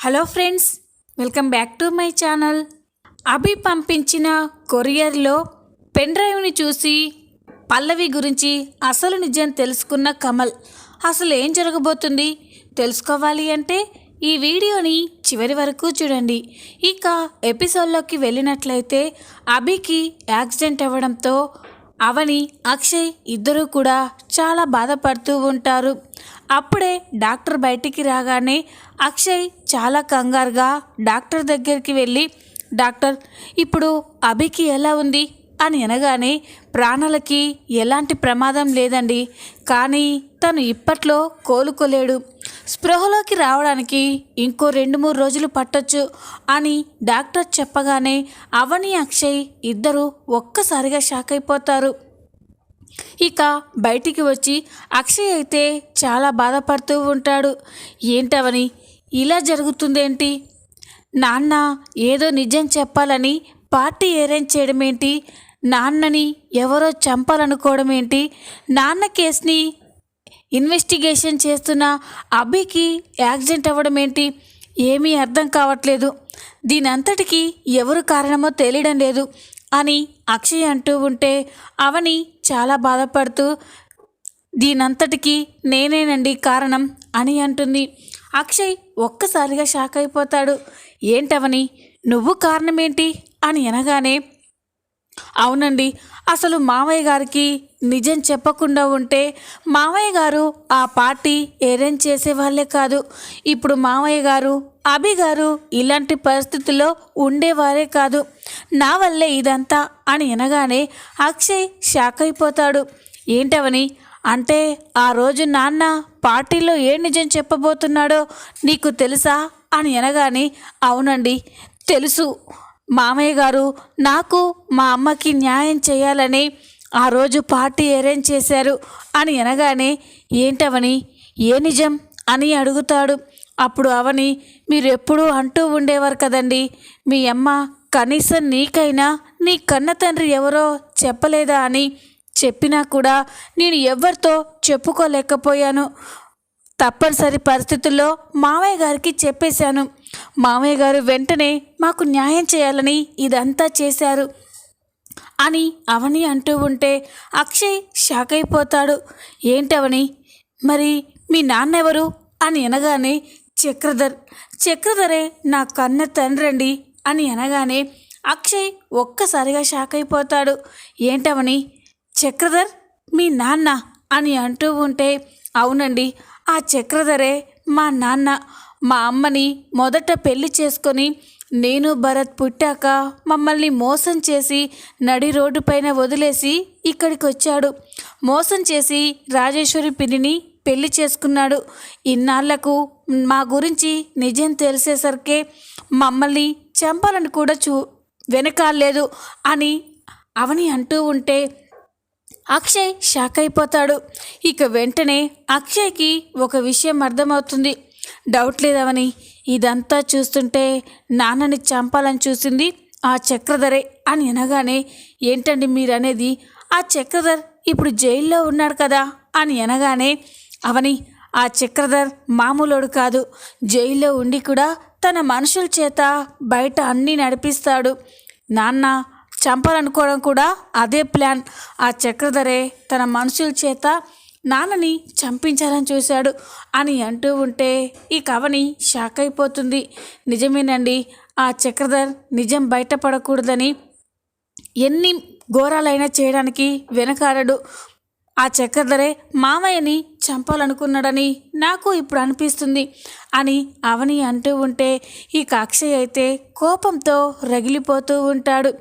Hello friends, welcome back to my channel. Abhi పంపించిన కొరియర్లో pen డ్రైవ్ని చూసి పల్లవి గురించి అసలు నిజం తెలుసుకున్న కమల్ అసలు ఏం జరగబోతుంది తెలుసుకోవాలి అంటే ఈ వీడియోని చివరి వరకు చూడండి. ఇక ఎపిసోడ్లోకి వెళ్ళినట్లయితే అభికి యాక్సిడెంట్ అవ్వడంతో అవని, అక్షయ్ ఇద్దరూ కూడా చాలా బాధపడుతూ ఉంటారు. అప్పుడే డాక్టర్ బయటికి రాగానే అక్షయ్ చాలా కంగారుగా డాక్టర్ దగ్గరికి వెళ్ళి, డాక్టర్ ఇప్పుడు అభికి ఎలా ఉంది అని అనగానే, ప్రాణాలకి ఎలాంటి ప్రమాదం లేదండి, కానీ తను ఇప్పట్లో కోలుకోలేడు, స్పృహలోకి రావడానికి ఇంకో 2-3 రోజులు పట్టొచ్చు అని డాక్టర్ చెప్పగానే అవని, అక్షయ్ ఇద్దరు ఒక్కసారిగా షాక్ అయిపోతారు. ఇక బయటికి వచ్చి అక్షయ్ అయితే చాలా బాధపడుతూ ఉంటాడు. ఏంటవని ఇలా జరుగుతుందేంటి? నాన్న ఏదో నిజం చెప్పాలని పార్టీ అరేంజ్ చేయడం ఏంటి? నాన్నని ఎవరో చంపాలనుకోవడం ఏంటి? నాన్న కేసుని ఇన్వెస్టిగేషన్ చేస్తున్న అభికి యాక్సిడెంట్ అవ్వడం ఏంటి? ఏమీ అర్థం కావట్లేదు. దీనంతటికీ ఎవరు కారణమో తెలియడం లేదు అని అక్షయ్ అంటూ ఉంటే అవని చాలా బాధపడుతూ, దీనంతటికీ నేనేనండి కారణం అని అంటుంది. అక్షయ్ ఒక్కసారిగా షాక్ అయిపోతాడు. ఏంటవని నువ్వు కారణమేంటి అని అనగానే, అవునండి, అసలు మావయ్య గారికి నిజం చెప్పకుండా ఉంటే మావయ్య గారు ఆ పార్టీ అరేంజ్ చేసేవాళ్ళే కాదు. ఇప్పుడు మావయ్య గారు, అభి గారు ఇలాంటి పరిస్థితుల్లో ఉండేవారే కాదు. నా వల్లే ఇదంతా అని అనగానే అక్షయ్ షాక్ అయిపోతాడు. ఏంటవని అంటే ఆ రోజు నాన్న పార్టీలో ఏ నిజం చెప్పబోతున్నాడో నీకు తెలుసా అని అనగానే, అవునండి తెలుసు, మామయ్య గారు నాకు మా అమ్మకి న్యాయం చేయాలని ఆ రోజు పార్టీ అరేంజ్ చేశారు అని అనగానే, ఏంటవని ఏ నిజం అని అడుగుతాడు. అప్పుడు అవని, మీరు ఎప్పుడూ అంటూ ఉండేవారు కదండి, మీ అమ్మ కనీసం నీకైనా నీ కన్న తండ్రి ఎవరో చెప్పలేదా అని. చెప్పినా కూడా నేను ఎవరితో చెప్పుకోలేకపోయాను. తప్పనిసరి పరిస్థితుల్లో మామయ్య గారికి చెప్పేశాను. మామయ్య గారు వెంటనే మాకు న్యాయం చేయాలని ఇదంతా చేశారు అని అవని అంటూ ఉంటే అక్షయ్ షాక్ అయిపోతాడు. ఏంటవని మరి మీ నాన్న ఎవరు అని అనగానే, చక్రధరే నా కన్న తండ్రండి అని అనగానే అక్షయ్ ఒక్కసారిగా షాక్ అయిపోతాడు. ఏంటవని చక్రధర్ మీ నాన్న అని అంటూ ఉంటే, అవునండి, ఆ చక్రధరే మా నాన్న. మా అమ్మని మొదట పెళ్లి చేసుకొని నేను భరత్ పుట్టాక మమ్మల్ని మోసం చేసి నడి రోడ్డు పైన వదిలేసి ఇక్కడికి వచ్చాడు. మోసం చేసి రాజేశ్వరి పిన్నిని పెళ్లి చేసుకున్నాడు. ఇన్నాళ్లకు మా గురించి నిజం తెలిసేసరికే మమ్మల్ని చంపాలని కూడా వెనకాలేదు అని అవని అంటూ ఉంటే అక్షయ్ షాక్ అయిపోతాడు. ఇక వెంటనే అక్షయ్కి ఒక విషయం అర్థమవుతుంది. డౌట్ లేదవని, ఇదంతా చూస్తుంటే నాన్నని చంపాలని చూసింది ఆ చక్రధరే అని అనగానే, ఏంటండి మీరు అనేది? ఆ చక్రధర్ ఇప్పుడు జైల్లో ఉన్నాడు కదా అని అనగానే, అవని ఆ చక్రధర్ మామూలోడు కాదు. జైల్లో ఉండి కూడా తన మనుషుల చేత బయట అన్నీ నడిపిస్తాడు. నాన్న చంపాలనుకోవడం కూడా అదే ప్లాన్. ఆ చక్రధరే తన మనుషుల చేత నాన్నని చంపించాలని చూశాడు అని అంటూ ఉంటే ఈ కవని షాక్ అయిపోతుంది. నిజమేనండి, ఆ చక్రధర్ నిజం బయటపడకూడదని ఎన్ని ఘోరాలైనా చేయడానికి వెనకాడడు. ఆ చక్రధరే మామయ్యని చంపాలనుకున్నాడని నాకు ఇప్పుడు అనిపిస్తుంది అని అవని అంటూ ఉంటే ఈ అక్షయ్ అయితే కోపంతో రగిలిపోతూ ఉంటాడు.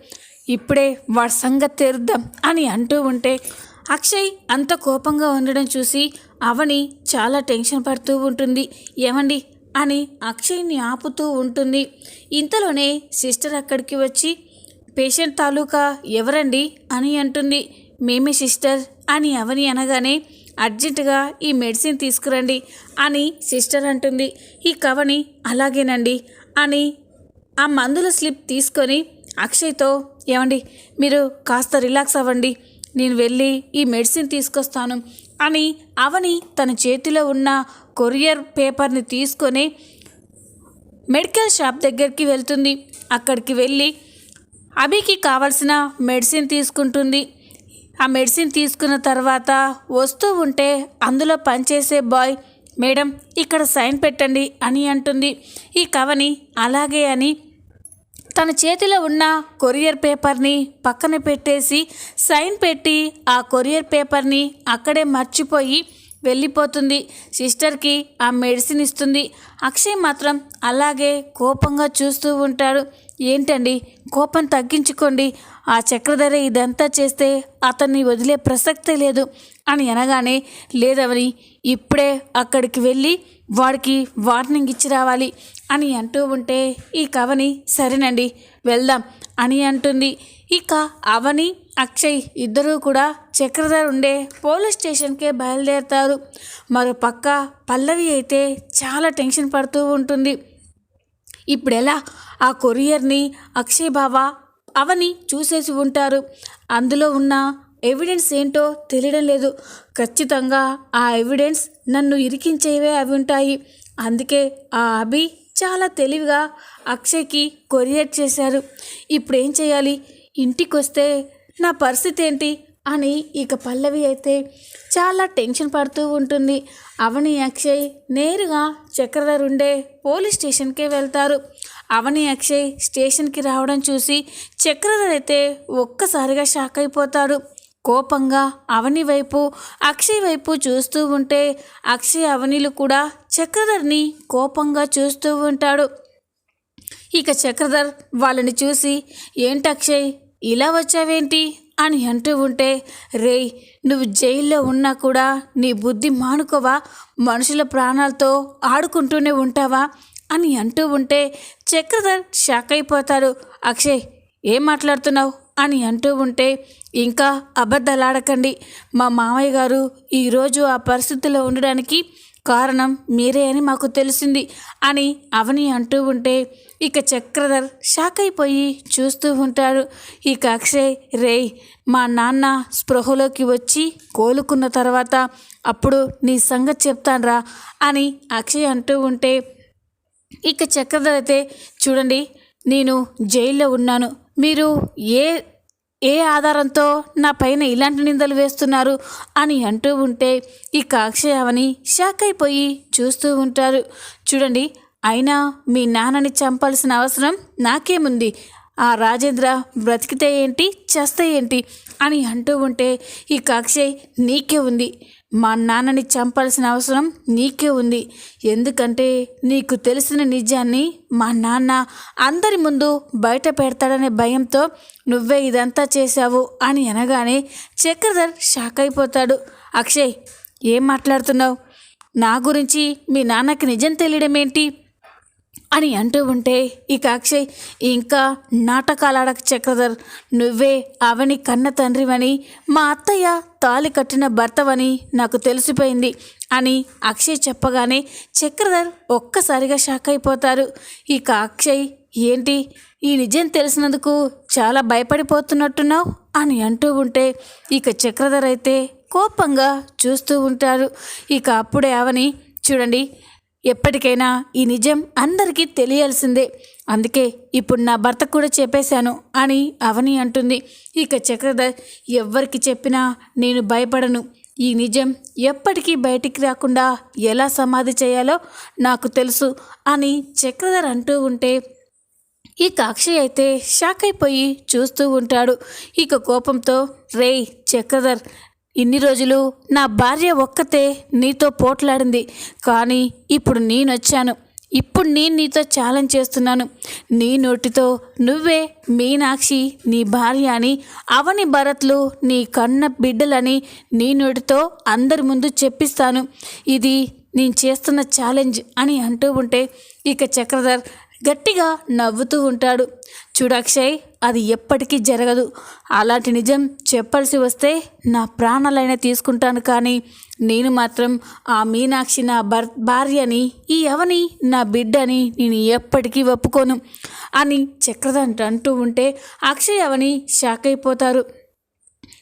ఇప్పుడే వాడి సంగతి తెరుద్దాం అని అంటూ ఉంటే అక్షయ్ అంత కోపంగా ఉండడం చూసి అవని చాలా టెన్షన్ పడుతూ ఉంటుంది. ఏమండి అని అక్షయ్ని ఆపుతూ ఉంటుంది. ఇంతలోనే సిస్టర్ అక్కడికి వచ్చి, పేషెంట్ తాలూకా ఎవరండి అని అంటుంది. మేమే సిస్టర్ అని అవని అనగానే, అర్జెంటుగా ఈ మెడిసిన్ తీసుకురండి అని సిస్టర్ అంటుంది. ఈ కవని అలాగేనండి అని ఆ మందుల స్లిప్ తీసుకొని అక్షయ్తో, ఏమండి మీరు కాస్త రిలాక్స్ అవ్వండి, నేను వెళ్ళి ఈ మెడిసిన్ తీసుకొస్తాను అని అవని తన చేతిలో ఉన్న కొరియర్ పేపర్ని తీసుకొని మెడికల్ షాప్ దగ్గరికి వెళ్తుంది. అక్కడికి వెళ్ళి అభికి కావాల్సిన మెడిసిన్ తీసుకుంటుంది. ఆ మెడిసిన్ తీసుకున్న తర్వాత వస్తూ ఉంటే అందులో పనిచేసే బాయ్, మేడం ఇక్కడ సైన్ పెట్టండి అని అంటుంది. ఈ కవని అలాగే అని తన చేతిలో ఉన్న కొరియర్ పేపర్ని పక్కన పెట్టేసి సైన్ పెట్టి ఆ కొరియర్ పేపర్ని అక్కడే మర్చిపోయి వెళ్ళిపోతుంది. సిస్టర్కి ఆ మెడిసిన్ ఇస్తుంది. అక్షయ్ మాత్రం అలాగే కోపంగా చూస్తూ ఉంటాడు. ఏంటండి, కోపం తగ్గించుకోండి, ఆ చక్రధర ఇదంతా చేస్తే అతన్ని వదిలే ప్రసక్తే లేదు అని అనగానే, లేదవని ఇప్పుడే అక్కడికి వెళ్ళి వాడికి వార్నింగ్ ఇచ్చి రావాలి అని అంటూ ఉంటే ఈ కవని సరేనండి వెళ్దాం అని అంటుంది. ఇక అవని అక్షయ్ ఇద్దరూ కూడా చక్రధర్ ఉండే పోలీస్ స్టేషన్కే బయలుదేరుతారు. మరోపక్క పల్లవి అయితే చాలా టెన్షన్ పడుతూ ఉంటుంది. ఇప్పుడు ఎలా ఆ కొరియర్ని అక్షయ్ బావ అవని చూసేసి ఉంటారు. అందులో ఉన్న ఎవిడెన్స్ ఏంటో తెలియడం లేదు. ఖచ్చితంగా ఆ ఎవిడెన్స్ నన్ను ఇరికించేవే అవి ఉంటాయి. అందుకే ఆ అభి చాలా తెలివిగా అక్షయ్కి కొరియర్ చేశారు. ఇప్పుడు ఏం చేయాలి, ఇంటికి వస్తే నా పరిస్థితి ఏంటి అని ఇక పల్లవి అయితే చాలా టెన్షన్ పడుతూ ఉంటుంది. అవని అక్షయ్ నేరుగా చక్రధర్ ఉండే పోలీస్ స్టేషన్కే వెళ్తారు. అవని అక్షయ్ స్టేషన్కి రావడం చూసి చక్రధర్ అయితే ఒక్కసారిగా షాక్ అయిపోతాడు. కోపంగా అవని వైపు అక్షయ్ వైపు చూస్తూ ఉంటే అక్షయ్ అవనిలు కూడా చక్రధర్ని కోపంగా చూస్తూ ఉంటాడు. ఇక చక్రధర్ వాళ్ళని చూసి, ఏంటి అక్షయ్ ఇలా వచ్చావేంటి అని అంటూ ఉంటే, రేయ్ నువ్వు జైల్లో ఉన్నా కూడా నీ బుద్ధి మానుకోవా, మనుషుల ప్రాణాలతో ఆడుకుంటూనే ఉంటావా అని అంటూ ఉంటే చక్రధర్ షాక్ అయిపోతాడు. అక్షయ్ ఏం మాట్లాడుతున్నావు అని అంటూ ఉంటే, ఇంకా అబద్ధాలాడకండి, మా మామయ్య గారు ఈరోజు ఆ పరిస్థితిలో ఉండడానికి కారణం మీరే అని మాకు తెలిసింది అని అవని అంటూ ఉంటే ఇక చక్రధర్ షాక్ అయిపోయి చూస్తూ ఉంటాడు. ఇక అక్షయ్, రేయ్ మా నాన్న స్పృహలోకి వచ్చి కోలుకున్న తర్వాత అప్పుడు నీ సంగతి చెప్తాన్రా అని అక్షయ్ అంటూ ఉంటే ఇక చక్రధర్ అయితే, చూడండి నేను జైల్లో ఉన్నాను, మీరు ఏ ఆధారంతో నా పైన ఇలాంటి నిందలు వేస్తున్నారు అని అంటూ ఉంటే ఇక అక్షయ్ అవని షాక్ అయిపోయి చూస్తూ ఉంటారు. చూడండి, అయినా మీ నాన్నని చంపాల్సిన అవసరం నాకేముంది, ఆ రాజేంద్ర బ్రతికితే ఏంటి చేస్తే ఏంటి అని అంటూ ఉంటే ఇక అక్షయ్, నీకే ఉంది, మా నాన్నని చంపాల్సిన అవసరం నీకే ఉంది, ఎందుకంటే నీకు తెలిసిన నిజాన్ని మా నాన్న అందరి ముందు బయట పెడతాడనే భయంతో నువ్వే ఇదంతా చేశావు అని అనగానే చక్రధర్ షాక్ అయిపోతాడు. అక్షయ్ ఏం మాట్లాడుతున్నావు, నా గురించి మీ నాన్నకి నిజం తెలియడం ఏంటి అని అంటూ ఉంటే ఇక అక్షయ్, ఇంకా నాటకాలాడక చక్రధర్, నువ్వే అవని కన్న తండ్రివని మా అత్తయ్య తాళి కట్టిన భర్తవని నాకు తెలిసిపోయింది అని అక్షయ్ చెప్పగానే చక్రధర్ ఒక్కసారిగా షాక్ అయిపోతారు. ఇక అక్షయ్, ఏంటి ఈ నిజం తెలిసినందుకు చాలా భయపడిపోతున్నట్టున్నావు అని అంటూ ఉంటే ఇక చక్రధర్ అయితే కోపంగా చూస్తూ ఉంటారు. ఇక అప్పుడే అవని, చూడండి ఎప్పటికైనా ఈ నిజం అందరికీ తెలియాల్సిందే, అందుకే ఇప్పుడు నా భర్త కూడా చెప్పేశాను అని అవని అంటుంది. ఇక చక్రధర్, ఎవ్వరికి చెప్పినా నేను భయపడను, ఈ నిజం ఎప్పటికీ బయటికి రాకుండా ఎలా సమాధి చేయాలో నాకు తెలుసు అని చక్రధర్ అంటూ ఉంటే ఇక అక్షయ్ అయితే షాక్ అయిపోయి చూస్తూ ఉంటాడు. ఇక కోపంతో, రేయ్ చక్రధర్, ఇన్ని రోజులు నా భార్య ఒక్కతే నీతో పోట్లాడింది, కానీ ఇప్పుడు నేనొచ్చాను, ఇప్పుడు నేను నీతో ఛాలెంజ్ చేస్తున్నాను, నీ నోటితో నువ్వే మీనాక్షి నీ భార్య అని, అవని భరత్లు నీ కన్న బిడ్డలని నీ నోటితో అందరి ముందు చెప్పిస్తాను, ఇది నేను చేస్తున్న ఛాలెంజ్ అని అంటూ ఉంటే ఇక చక్రధర్ గట్టిగా నవ్వుతూ ఉంటాడు. చూడక్షయ్, అది ఎప్పటికీ జరగదు, అలాంటి నిజం చెప్పాల్సి వస్తే నా ప్రాణాలైనా తీసుకుంటాను, కానీ నేను మాత్రం ఆ మీనాక్షి నా భార్యని, ఈ అవని నా బిడ్డని నేను ఎప్పటికీ ఒప్పుకోను అని చక్రధర్ అంటూ ఉంటే అక్షయ్ అవని షాక్ అయిపోతారు.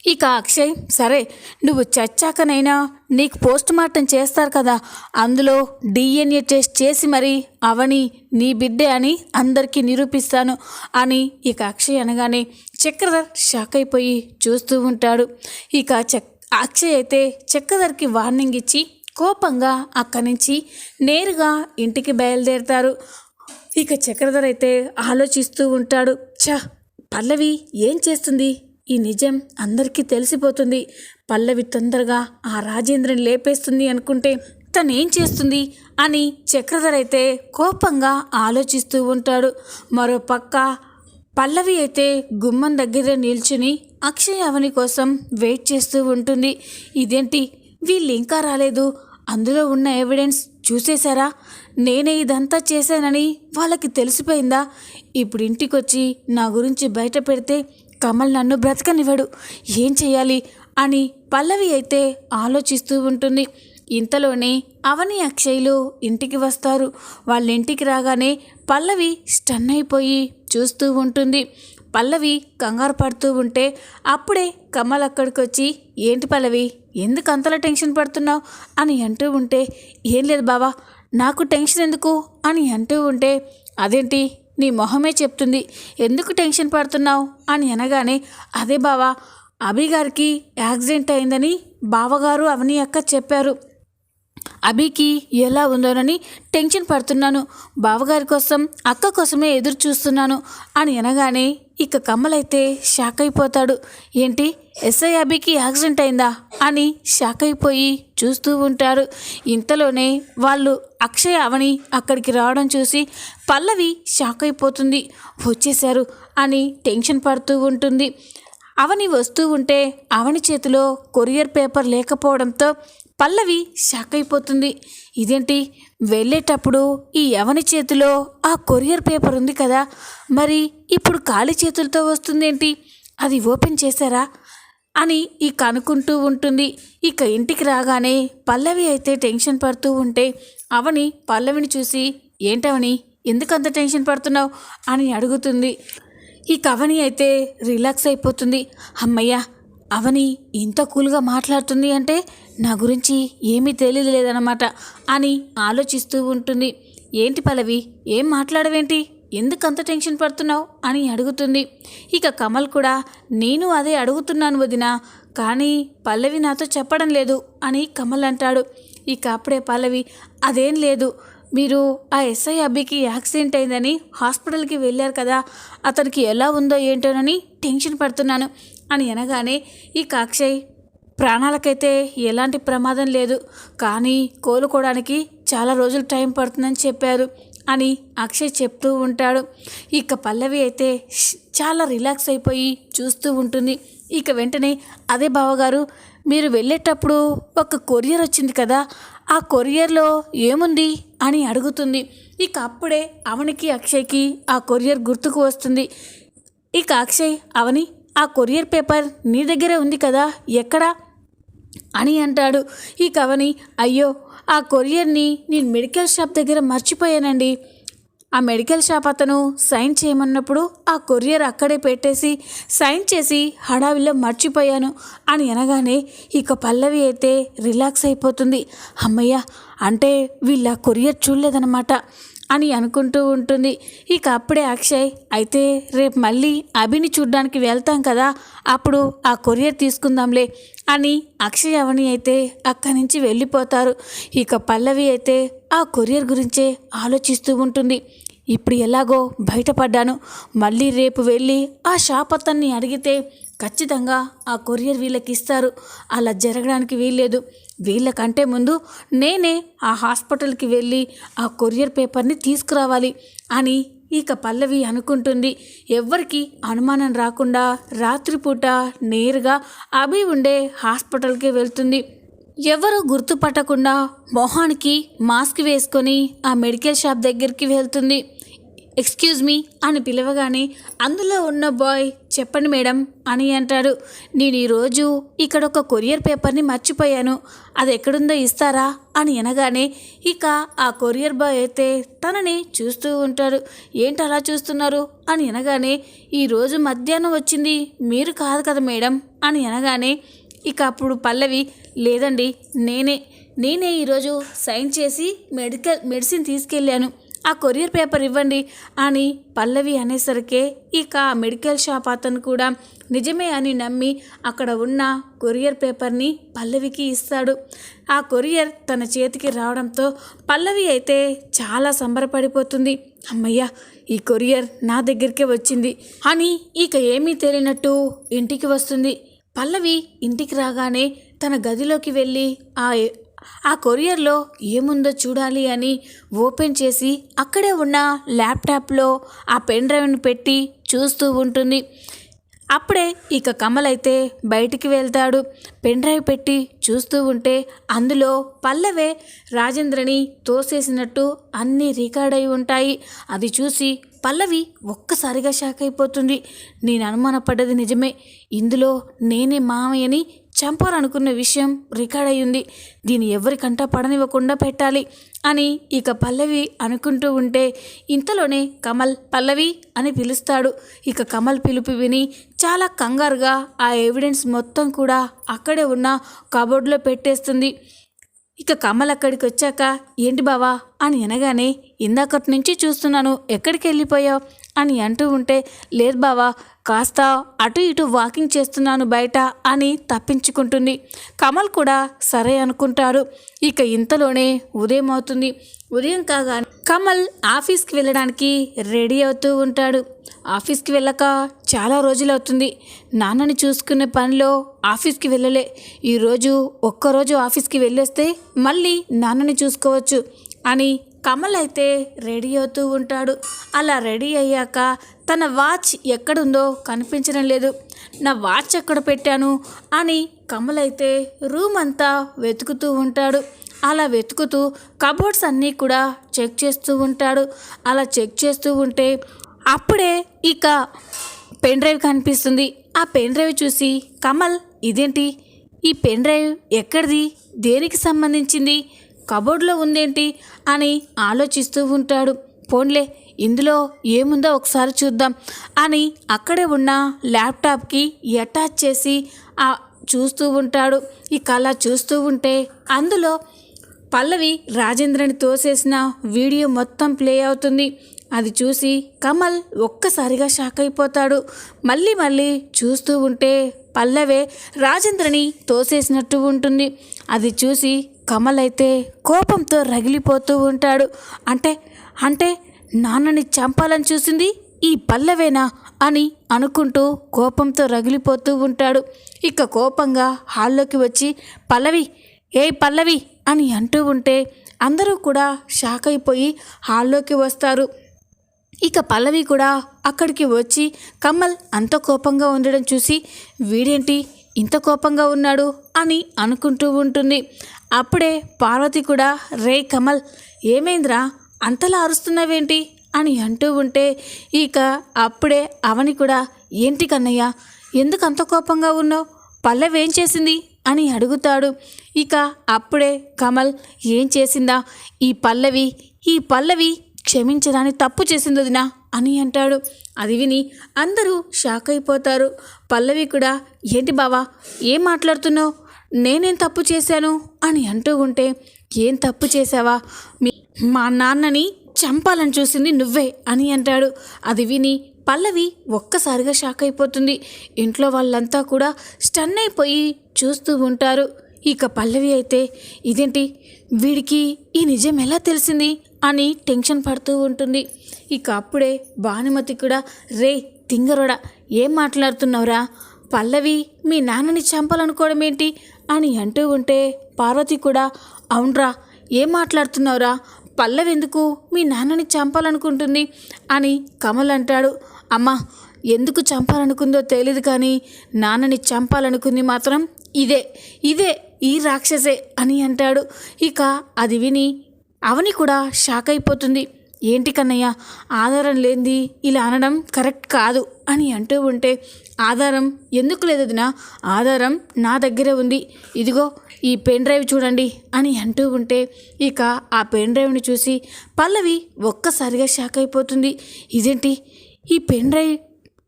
ఇక అక్షయ్, సరే నువ్వు చచ్చాకనైనా నీకు పోస్ట్ మార్టం చేస్తారు కదా, అందులో డిఎన్ఏ టెస్ట్ చేసి మరి అవని నీ బిడ్డే అని అందరికీ నిరూపిస్తాను అని ఇక అక్షయ్ అనగానే చక్రధర్ షాక్ అయిపోయి చూస్తూ ఉంటాడు. ఇక అక్షయ్ అయితే చక్రధర్కి వార్నింగ్ ఇచ్చి కోపంగా అక్కడి నుంచి నేరుగా ఇంటికి బయలుదేరుతారు. ఇక చక్రధర్ అయితే ఆలోచిస్తూ ఉంటాడు. పల్లవి ఏం చేస్తుంది? ఈ నిజం అందరికీ తెలిసిపోతుంది. పల్లవి తొందరగా ఆ రాజేంద్రని లేపేస్తుంది అనుకుంటే తను ఏం చేస్తుంది అని చక్రధర్ అయితే కోపంగా ఆలోచిస్తూ ఉంటాడు. మరో పక్క పల్లవి అయితే గుమ్మం దగ్గర నిల్చుని అక్షయ్ అవని కోసం వెయిట్ చేస్తూ ఉంటుంది. ఇదేంటి వీళ్ళు ఇంకా రాలేదు, అందులో ఉన్న ఎవిడెన్స్ చూసేశారా? నేనే ఇదంతా చేశానని వాళ్ళకి తెలిసిపోయిందా? ఇప్పుడు ఇంటికొచ్చి నా గురించి బయట పెడితే కమల్ నన్ను బ్రతకనివ్వడు, ఏం చేయాలి అని పల్లవి అయితే ఆలోచిస్తూ ఉంటుంది. ఇంతలోనే అవని అక్షయ్లు ఇంటికి వస్తారు. వాళ్ళ ఇంటికి రాగానే పల్లవి స్టన్ అయిపోయి చూస్తూ ఉంటుంది. పల్లవి కంగారు పడుతూ ఉంటే అప్పుడే కమల్ అక్కడికి వచ్చి, ఏంటి పల్లవి, ఎందుకు అంతలా టెన్షన్ పడుతున్నావు అని అంటూ ఉంటే, ఏం లేదు బావా, నాకు టెన్షన్ ఎందుకు అని అంటూ ఉంటే, అదేంటి నీ మొహమే చెప్తుంది, ఎందుకు టెన్షన్ పడుతున్నావు అని అనగానే, అదే బావా, అభి గారికి యాక్సిడెంట్ అయిందని బావగారు అవని అక్క చెప్పారు. అభికి ఎలా ఉందోనని టెన్షన్ పడుతున్నాను, బావగారి కోసం అక్క కోసమే ఎదురు చూస్తున్నాను అని అనగానే ఇక కమల్ అయితే షాక్ అయిపోతాడు. ఏంటి, ఎస్ఐ అభికి యాక్సిడెంట్ అయిందా అని షాక్ అయిపోయి చూస్తూ ఉంటారు. ఇంతలోనే వాళ్ళు అక్షయ్ అవని అక్కడికి రావడం చూసి పల్లవి షాక్ అయిపోతుంది. వచ్చేశారు అని టెన్షన్ పడుతూ ఉంటుంది. అవని వస్తూ ఉంటే అవని చేతిలో కొరియర్ పేపర్ లేకపోవడంతో పల్లవి షాక్ అయిపోతుంది. ఇదేంటి, వెళ్ళేటప్పుడు ఈ అవని చేతిలో ఆ కొరియర్ పేపర్ ఉంది కదా, మరి ఇప్పుడు ఖాళీ చేతులతో వస్తుందేంటి, అది ఓపెన్ చేశారా అని ఇక అనుకుంటూ ఉంటుంది. ఇక ఇంటికి రాగానే పల్లవి అయితే టెన్షన్ పడుతూ ఉంటే అవని పల్లవిని చూసి, ఏంటవని ఎందుకంత టెన్షన్ పడుతున్నావు అని అడుగుతుంది. ఇక అవని అయితే రిలాక్స్ అయిపోతుంది. అమ్మయ్య, అవని ఇంత కూల్గా మాట్లాడుతుంది అంటే నా గురించి ఏమీ తెలియలేదన్నమాట అని ఆలోచిస్తూ ఉంటుంది. ఏంటి పల్లవి, ఏం మాట్లాడవేంటి, ఎందుకంత టెన్షన్ పడుతున్నావు అని అడుగుతుంది. ఇక కమల్ కూడా, నేను అదే అడుగుతున్నాను వదినా, కానీ పల్లవి నాతో చెప్పడం లేదు అని కమల్ అంటాడు. ఇక అప్పుడే పల్లవి, అదేం లేదు, మీరు ఆ ఎస్ఐ అబ్బికి యాక్సిడెంట్ అయిందని హాస్పిటల్కి వెళ్ళారు కదా, అతనికి ఎలా ఉందో ఏంటోనని టెన్షన్ పడుతున్నాను అని అనగానే ఇక అక్షయ్, ప్రాణాలకైతే ఎలాంటి ప్రమాదం లేదు, కానీ కోలుకోవడానికి చాలా రోజులు టైం పడుతుందని చెప్పారు అని అక్షయ్ చెప్తూ ఉంటాడు. ఇక పల్లవి అయితే చాలా రిలాక్స్ అయిపోయి చూస్తూ ఉంటుంది. ఇక వెంటనే, అదే బావగారు, మీరు వెళ్ళేటప్పుడు ఒక కొరియర్ వచ్చింది కదా, ఆ కొరియర్లో ఏముంది అని అడుగుతుంది. ఇక అప్పుడే అవనికి అక్షయ్కి ఆ కొరియర్ గుర్తుకు వస్తుంది. ఇక అక్షయ్, అవని, ఆ కొరియర్ పేపర్ నీ దగ్గరే ఉంది కదా, ఎక్కడా అని అంటాడు. ఇక అవని, అయ్యో, ఆ కొరియర్ని నేను మెడికల్ షాప్ దగ్గర మర్చిపోయానండి, ఆ మెడికల్ షాప్ అతను సైన్ చేయమన్నప్పుడు ఆ కొరియర్ అక్కడే పెట్టేసి సైన్ చేసి హడావిలో మర్చిపోయాను అని అనగానే ఇక పల్లవి అయితే రిలాక్స్ అయిపోతుంది. అమ్మయ్య, అంటే వీళ్ళ కొరియర్ చూడలేదన్నమాట అని అనుకుంటూ ఉంటుంది. ఇక అప్పుడే అక్షయ్, అయితే రేపు మళ్ళీ అభిని చూడ్డానికి వెళ్తాం కదా, అప్పుడు ఆ కొరియర్ తీసుకుందాంలే అని అక్షయ్ అవని అయితే అక్కడి నుంచి వెళ్ళిపోతారు. ఇక పల్లవి అయితే ఆ కొరియర్ గురించే ఆలోచిస్తూ ఉంటుంది. ఇప్పుడు ఎలాగో బయటపడ్డాను, మళ్ళీ రేపు వెళ్ళి ఆ షాప్ అతన్ని అడిగితే ఖచ్చితంగా ఆ కొరియర్ వీళ్ళకి ఇస్తారు, అలా జరగడానికి వీల్లేదు, వీళ్ళకంటే ముందు నేనే ఆ హాస్పిటల్కి వెళ్ళి ఆ కొరియర్ పేపర్ని తీసుకురావాలి అని ఇక పల్లవి అనుకుంటుంది. ఎవ్వరికి అనుమానం రాకుండా రాత్రిపూట నేరుగా అభి ఉండే హాస్పిటల్కి వెళ్తుంది. ఎవరు గుర్తుపట్టకుండా మొహానికి మాస్క్ వేసుకొని ఆ మెడికల్ షాప్ దగ్గరికి వెళ్తుంది. ఎక్స్క్యూజ్ మీ అని పిలవగానే అందులో ఉన్న బాయ్ చెప్పండి మేడం అని అంటాడు. నేను ఈరోజు ఇక్కడ ఒక కొరియర్ పేపర్ని మర్చిపోయాను, అది ఎక్కడుందో ఇస్తారా అని అనగానే ఇక ఆ కొరియర్ బాయ్ అయితే తనని చూస్తూ ఉంటాడు. ఏంటి అలా చూస్తున్నారు అని అనగానే ఈరోజు మధ్యాహ్నం వచ్చింది మీరు కాదు కదా మేడం అని అనగానే ఇక అప్పుడు పల్లవి లేదండి నేనే ఈరోజు సైన్ చేసి మెడిసిన్ తీసుకెళ్ళాను, ఆ కొరియర్ పేపర్ ఇవ్వండి అని పల్లవి అనేసరికే ఇక ఆ మెడికల్ షాప్ అతను కూడా నిజమే అని నమ్మి అక్కడ ఉన్న కొరియర్ పేపర్ని పల్లవికి ఇస్తాడు. ఆ కొరియర్ తన చేతికి రావడంతో పల్లవి అయితే చాలా సంబరపడిపోతుంది. అమ్మయ్య, ఈ కొరియర్ నా దగ్గరికే వచ్చింది అని ఇక ఏమీ తెలియనట్టు ఇంటికి వస్తుంది. పల్లవి ఇంటికి రాగానే తన గదిలోకి వెళ్ళి ఆ కొరియర్లో ఏముందో చూడాలి అని ఓపెన్ చేసి అక్కడే ఉన్న ల్యాప్టాప్లో ఆ పెన్ డ్రైవ్ని పెట్టి చూస్తూ ఉంటుంది. అప్పుడే ఇక కమల్ అయితే బయటికి వెళ్తాడు. పెన్ డ్రైవ్ పెట్టి చూస్తూ ఉంటే అందులో పల్లవే రాజేంద్రని తోసేసినట్టు అన్నీ రికార్డ్ అయి ఉంటాయి. అది చూసి పల్లవి ఒక్కసారిగా షాక్ అయిపోతుంది. నేను అనుమానపడ్డది నిజమే, ఇందులో నేనే మామయ్యని చంపాలనుకున్న విషయం రికార్డ్ అయ్యింది, దీన్ని ఎవరికంటా పడనివ్వకుండా పెట్టాలి అని ఇక పల్లవి అనుకుంటూ ఉంటే ఇంతలోనే కమల్ పల్లవి అని పిలుస్తాడు. ఇక కమల్ పిలుపు విని చాలా కంగారుగా ఆ ఎవిడెన్స్ మొత్తం కూడా అక్కడే ఉన్న కబోర్డ్లో పెట్టేస్తుంది. ఇక కమల్ అక్కడికి వచ్చాక ఏంటి బావా అని అనగానే ఇందాకటి నుంచి చూస్తున్నాను, ఎక్కడికి వెళ్ళిపోయావు అని అంటూ ఉంటే లేదు బావా, కాస్త అటు ఇటు వాకింగ్ చేస్తున్నాను బయట అని తప్పించుకుంటుంది. కమల్ కూడా సరే అనుకుంటాడు. ఇక ఇంతలోనే ఉదయం అవుతుంది. ఉదయం కాగానే కమల్ ఆఫీస్కి వెళ్ళడానికి రెడీ అవుతూ ఉంటాడు. ఆఫీస్కి వెళ్ళక చాలా రోజులు అవుతుంది, నాన్నని చూసుకునే పనిలో ఆఫీస్కి వెళ్ళలే, ఈరోజు ఒక్కరోజు ఆఫీస్కి వెళ్ళేస్తే మళ్ళీ నాన్నని చూసుకోవచ్చు అని కమల్ అయితే రెడీ అవుతూ ఉంటాడు. అలా రెడీ అయ్యాక తన వాచ్ ఎక్కడుందో కనిపించడం లేదు, నా వాచ్ ఎక్కడ పెట్టాను అని కమల్ అయితే రూమ్ అంతా వెతుకుతూ ఉంటాడు. అలా వెతుకుతూ కబోర్డ్స్ అన్నీ కూడా చెక్ చేస్తూ ఉంటాడు. అలా చెక్ చేస్తూ ఉంటే అప్పుడే ఇక పెన్ డ్రైవ్ కనిపిస్తుంది. ఆ పెన్ డ్రైవ్ చూసి కమల్ ఇదేంటి, ఈ పెన్ డ్రైవ్ ఎక్కడిది, దేనికి సంబంధించింది, కబోర్డ్లో ఉందేంటి అని ఆలోచిస్తూ ఉంటాడు. పోన్లే ఇందులో ఏముందో ఒకసారి చూద్దాం అని అక్కడే ఉన్న ల్యాప్టాప్కి అటాచ్ చేసి చూస్తూ ఉంటాడు. ఇక అలా చూస్తూ ఉంటే అందులో పల్లవి రాజేంద్రని తోసేసిన వీడియో మొత్తం ప్లే అవుతుంది. అది చూసి కమల్ ఒక్కసారిగా షాక్ అయిపోతాడు. మళ్ళీ చూస్తూ ఉంటే పల్లవే రాజేంద్రని తోసేసినట్టు ఉంటుంది. అది చూసి కమల్ అయితే కోపంతో రగిలిపోతూ ఉంటాడు. అంటే నాన్నని చంపాలని చూసింది ఈ పల్లవేనా అని అనుకుంటూ కోపంతో రగిలిపోతూ ఉంటాడు. ఇక కోపంగా హాల్లోకి వచ్చి పల్లవి అని అంటూ ఉంటే అందరూ కూడా షాక్ అయిపోయి హాల్లోకి వస్తారు. ఇక పల్లవి కూడా అక్కడికి వచ్చి కమల్ అంత కోపంగా ఉండడం చూసి వీడేంటి ఇంత కోపంగా ఉన్నాడు అని అనుకుంటూ ఉంటుంది. అప్పుడే పార్వతి కూడా రే కమల్ ఏమైందిరా అంతలా అరుస్తున్నావేంటి అని అంటూ ఉంటే ఇక అప్పుడే అవని కూడా ఏంటి కన్నయ్య ఎందుకు అంత కోపంగా ఉన్నావు, పల్లవి ఏం చేసింది అని అడుగుతాడు. ఇక అప్పుడే కమల్ ఏం చేసిందా, ఈ పల్లవి క్షమించడాన్ని తప్పు చేసింది వదినా అని అంటాడు. అది విని అందరూ షాక్ అయిపోతారు. పల్లవి కూడా ఏంటి బావా ఏం మాట్లాడుతున్నావు, నేనేం తప్పు చేశాను అని అంటూ ఉంటే ఏం తప్పు చేశావా, మా నాన్నని చంపాలని చూసింది నువ్వే అని అంటాడు. అది విని పల్లవి ఒక్కసారిగా షాక్ అయిపోతుంది. ఇంట్లో వాళ్ళంతా కూడా స్టన్ అయిపోయి చూస్తూ ఉంటారు. ఇక పల్లవి అయితే ఇదేంటి వీడికి ఈ నిజం ఎలా తెలిసింది అని టెన్షన్ పడుతూ ఉంటుంది. ఇక అప్పుడే భానుమతి కూడా రే తింగరోడా ఏం మాట్లాడుతున్నావురా, పల్లవి మీ నాన్నని చంపాలనుకోవడం ఏంటి అని అంటూ ఉంటే పార్వతి కూడా అవునరా ఏం మాట్లాడుతున్నావురా, పల్లవి ఎందుకు మీ నాన్నని చంపాలనుకుంటుంది అని కమల్ అంటాడు. అమ్మా ఎందుకు చంపాలనుకుందో తెలియదు కానీ నాన్నని చంపాలనుకుంది మాత్రం ఇదే ఈ రాక్షసే అని అంటాడు. ఇక అది విని అవని కూడా షాక్ అయిపోతుంది. ఏంటి కన్నయ్య ఆధారం లేనిది ఇలా అనడం కరెక్ట్ కాదు అని అంటూ ఉంటే, ఆధారం ఎందుకు లేదు వదినా, ఆధారం నా దగ్గరే ఉంది, ఇదిగో ఈ పెన్ డ్రైవ్ చూడండి అని అంటూ ఉంటే, ఇక ఆ పెన్ డ్రైవ్ని చూసి పల్లవి ఒక్కసారిగా షాక్ అయిపోతుంది. ఇదేంటి ఈ పెన్ డ్రైవ్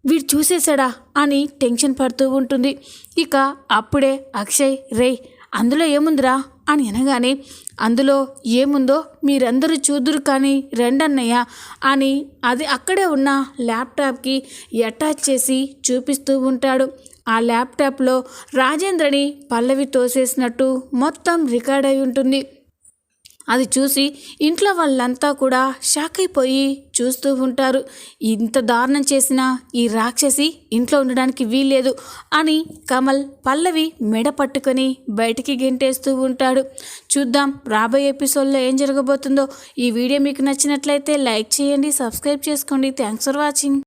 వీడు చూసేశాడా అని టెన్షన్ పడుతూ ఉంటుంది. ఇక అప్పుడే అక్షయ్ రేయ్ అందులో ఏముందిరా అని అనగానే, అందులో ఏముందో మీరందరూ చూదురు కానీ రెండన్నయ్య అని అది అక్కడే ఉన్న ల్యాప్టాప్కి అటాచ్ చేసి చూపిస్తూ ఉంటాడు. ఆ ల్యాప్టాప్లో రాజేంద్రని పల్లవి తోసేసినట్టు మొత్తం రికార్డ్ అయి ఉంటుంది. అది చూసి ఇంట్లో వాళ్ళంతా కూడా షాక్ అయిపోయి చూస్తూ ఉంటారు. ఇంత దారుణం చేసిన ఈ రాక్షసి ఇంట్లో ఉండడానికి వీల్లేదు అని కమల్ పల్లవి మెడ పట్టుకొని బయటికి గెంటేస్తూ ఉంటాడు. చూద్దాం రాబోయే ఎపిసోడ్లో ఏం జరగబోతుందో. ఈ వీడియో మీకు నచ్చినట్లయితే లైక్ చేయండి, సబ్స్క్రైబ్ చేసుకోండి. Thanks for watching.